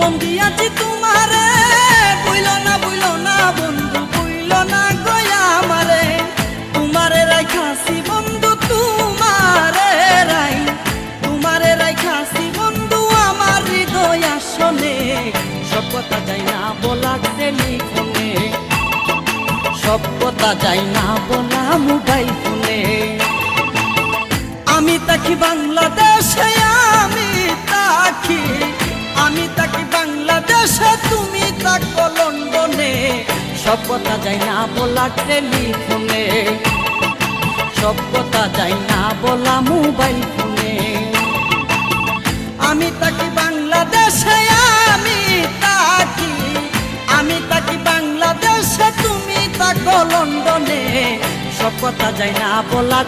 মন দিয়াছি তোমারে, বুইলো না বন্ধু, বুইলো না গয়া আমারে। তোমারে রাইখাছি বন্ধু, তোমারে রাইখাছি বন্ধু আমার হৃদয় আসনে। সব কথা যাই না বলা টেলিফোনে, সব কথা যাই না বলা মোবাইল ফোনে। আমি তাকি বাংলাদেশে, আমি তাকি বাংলাদেশে, তুমি তাকো লন্ডনে। সব কথা যাই না বলা টেলিফোনে, সব কথা যাই না বলা মোবাইল ফোনে। আমি তাকি বাংলাদেশে, আমি তাকি বাংলাদেশে, তুমি তাকো লন্ডনে। সব কথা যাই না বলা